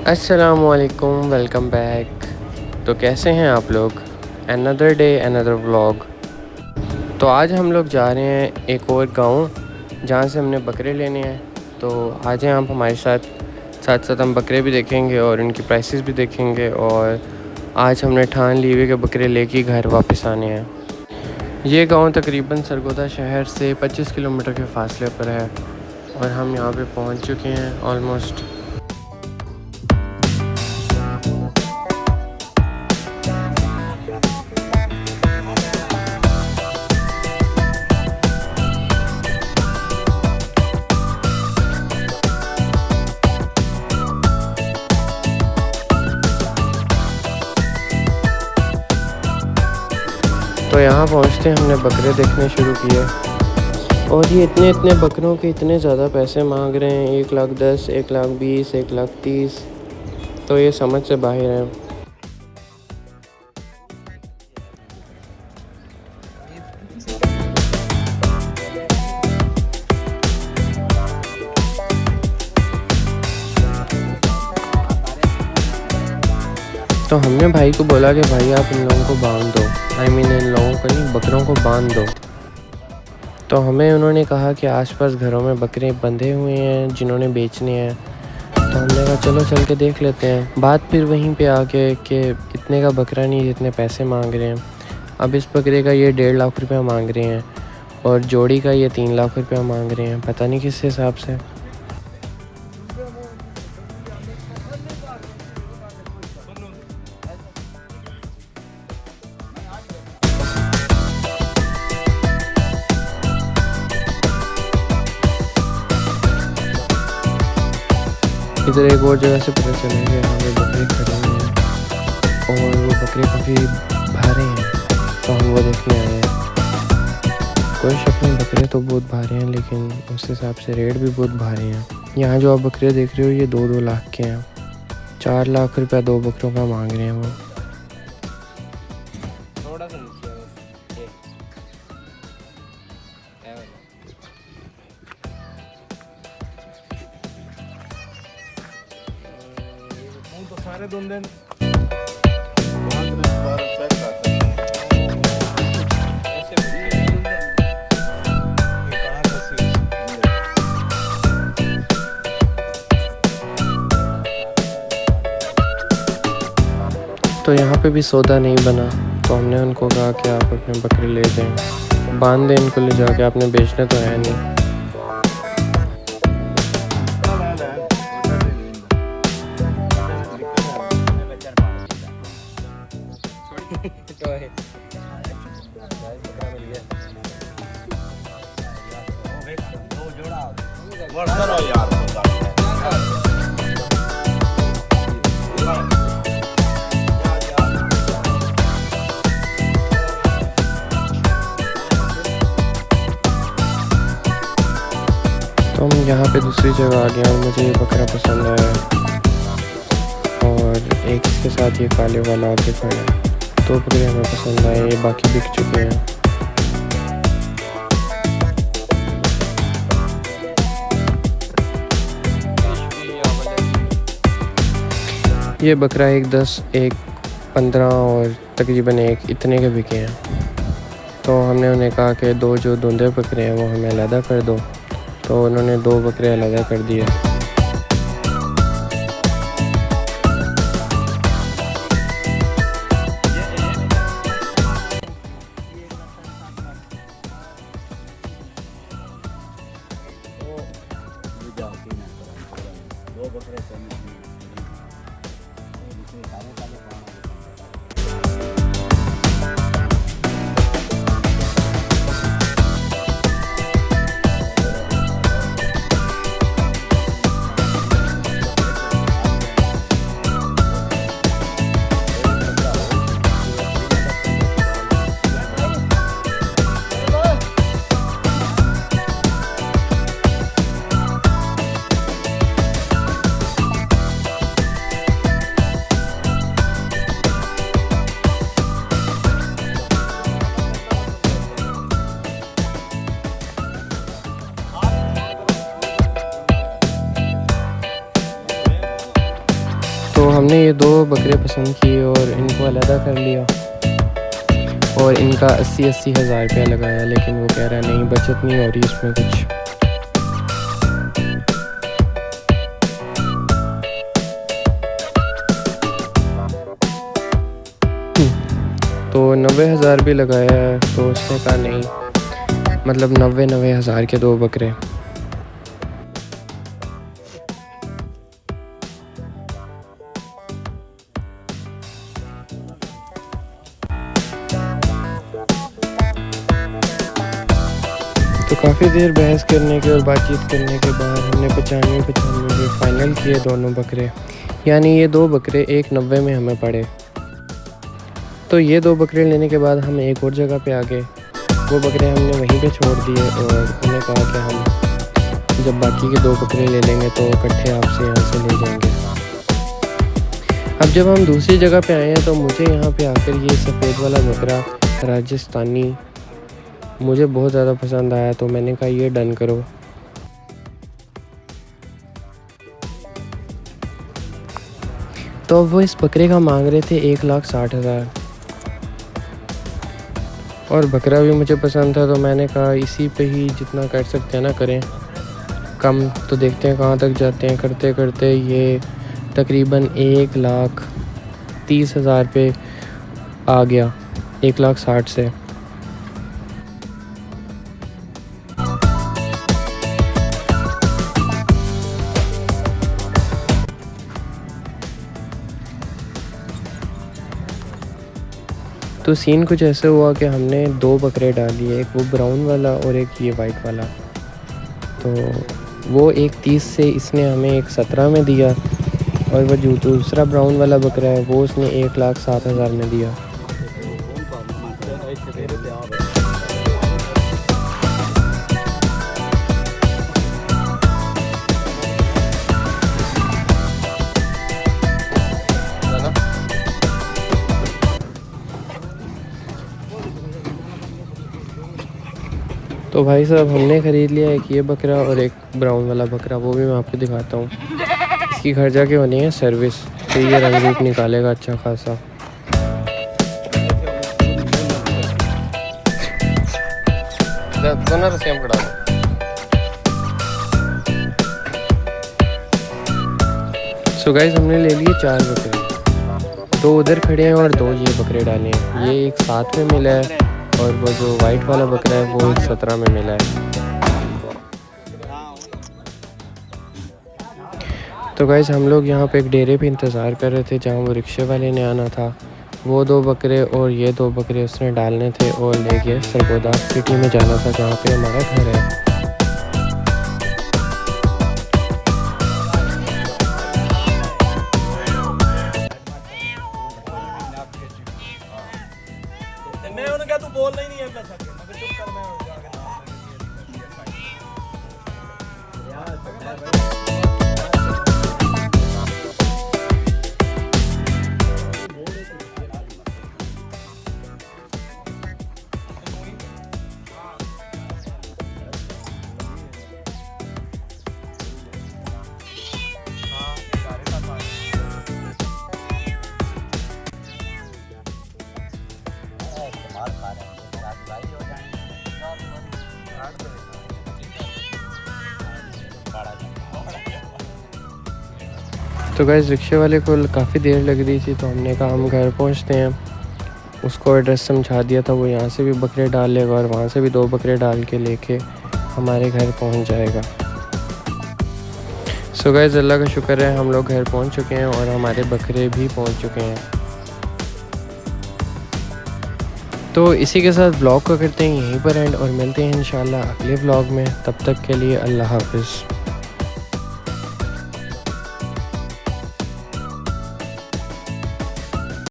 अस्सलामुअलैकुम, welcome back. तो कैसे हैं आप लोग? Another day another vlog. तो आज हम लोग जा रहे हैं एक और गांव जहां से हमने बकरे लेने हैं। तो आ जाएं आप हमारे साथ। साथ साथ हम बकरे भी देखेंगे और इनकी प्राइसेस भी देखेंगे। और आज हमने ठान ली हुई कि बकरे लेके घर वापस आने हैं। ये गांव तकरीबन सरगोदा शहर से 25 किलोमीटर के फासले पर है और हम यहाँ पे पहुँच चुके हैं ऑलमोस्ट। तो यहाँ पहुँचते हमने बकरे देखने शुरू किए और ये इतने इतने बकरों के इतने ज़्यादा पैसे मांग रहे हैं। 1,10,000, 1,20,000, 1,30,000। तो ये समझ से बाहर है। तो हमने भाई को बोला कि भाई आप इन लोगों को बांध दो। इन लोगों को नहीं, बकरों को बांध दो। तो हमें उन्होंने कहा कि आसपास घरों में बकरे बंधे हुए हैं जिन्होंने बेचने हैं। तो हमने कहा चलो चल के देख लेते हैं। बात फिर वहीं पे आके कि इतने का बकरा नहीं, जितने पैसे मांग रहे हैं। अब इस बकरे का ये 1.5 लाख रुपया मांग रहे हैं और जोड़ी का ये 3 लाख रुपया मांग रहे हैं, पता नहीं किस हिसाब से। इधर एक और जगह से पता चला कि यहाँ पे बकरे खड़े हुए हैं और वो बकरे काफ़ी भारे हैं। तो हम वो देखने आए हैं। कोई शक नहीं, बकरे तो बहुत भारे हैं लेकिन उस हिसाब से रेट भी बहुत भारे हैं। यहाँ जो आप बकरे देख रहे हो ये 2-2 लाख के हैं। 4 लाख रुपया 2 बकरों का मांग रहे हैं वो। सारे दोन दिन तो यहाँ पे भी सौदा नहीं बना। तो हमने उनको कहा कि आप अपने बकरे ले जाएं, बांध दें इनको ले जाके, आपने बेचने तो है नहीं। तो हम यहाँ पे दूसरी जगह आ गए और मुझे ये बकरा पसंद आया और एक इसके साथ ये काले वाला आगे खड़ा है। 2 बकरे हमें पसंद आए, ये बाकी बिक चुके हैं। ये बकरा 1,10,000, 1,15,000 और तकरीबन 1 इतने के बिके हैं। तो हमने उन्हें कहा कि 2 जो धुंधे बकरे हैं वो हमें अलहदा कर दो। तो उन्होंने 2 बकरे अलहदा कर दिए। हमने ये 2 बकरे पसंद किए और इनको अलहदा कर लिया और इनका 80 हज़ार रुपया लगाया, लेकिन वो कह रहा है नहीं बचत नहीं हो रही इसमें कुछ। तो 90 हज़ार भी लगाया है, तो उसने कहा नहीं, मतलब 90 हज़ार के 2 बकरे। तो काफ़ी देर बहस करने के और बातचीत करने के बाद हमने 95 में फ़ाइनल किए दोनों बकरे, यानी ये 2 बकरे 190 में हमें पड़े। तो ये 2 बकरे लेने के बाद हम एक और जगह पे आ गए। वो बकरे हमने वहीं पे छोड़ दिए और उन्हें कहा कि हम जब बाकी के 2 बकरे ले लेंगे तो इकट्ठे आपसे यहाँ से ले जाएंगे। अब जब हम दूसरी जगह पे आए हैं तो मुझे यहाँ पे आकर ये सफ़ेद वाला बकरा राजस्थानी मुझे बहुत ज़्यादा पसंद आया, तो मैंने कहा ये डन करो। तो वो इस बकरे का मांग रहे थे 1,60,000 और बकरा भी मुझे पसंद था, तो मैंने कहा इसी पे ही जितना कर सकते हैं ना करें, कम तो देखते हैं कहाँ तक जाते हैं। करते करते ये तकरीबन 1,30,000 पे आ गया, 1,60,000 से। तो सीन कुछ ऐसे हुआ कि हमने 2 बकरे डाल दिए, एक वो ब्राउन वाला और एक ये वाइट वाला। तो वो 1,30 से इसने हमें 1,17 में दिया और वो जो दूसरा ब्राउन वाला बकरा है वो उसने 1,07,000 में दिया। तो भाई साहब हमने ख़रीद लिया एक ये बकरा और एक ब्राउन वाला बकरा, वो भी मैं आपको दिखाता हूँ। इसकी घर जाके होनी है सर्विस, तो ये रंग रूप निकालेगा अच्छा खासा। सो गाइस हमने ले लिए 4 बकरे, 2 उधर खड़े हैं और 2 ये बकरे डाले हैं। ये एक 7 में मिला है और वो जो वाइट वाला बकरा है वो 1,17 में मिला है। तो गाइस हम लोग यहाँ पे एक डेरे पे इंतज़ार कर रहे थे जहाँ वो रिक्शे वाले ने आना था। वो 2 बकरे और ये 2 बकरे उसने डालने थे और ले गए सरगोदा सिटी में जाना था जहाँ पे हमारा घर है। मैं उन्होंने कहा तू बोलना ही नहीं है मैं सके मगर चुप कर मैं जाके तो गाइस रिक्शे वाले को काफ़ी देर लग रही थी, तो हमने कहा हम घर पहुंचते हैं। उसको एड्रेस समझा दिया था, वो यहाँ से भी बकरे डाल लेगा और वहाँ से भी 2 बकरे डाल के लेके हमारे घर पहुंच जाएगा। सो गाइस अल्लाह का शुक्र है हम लोग घर पहुंच चुके हैं और हमारे बकरे भी पहुंच चुके हैं। तो इसी के साथ ब्लॉग को करते हैं यहीं पर एंड और मिलते हैं इंशाल्लाह अगले ब्लॉग में। तब तक के लिए अल्लाह हाफ़िज़।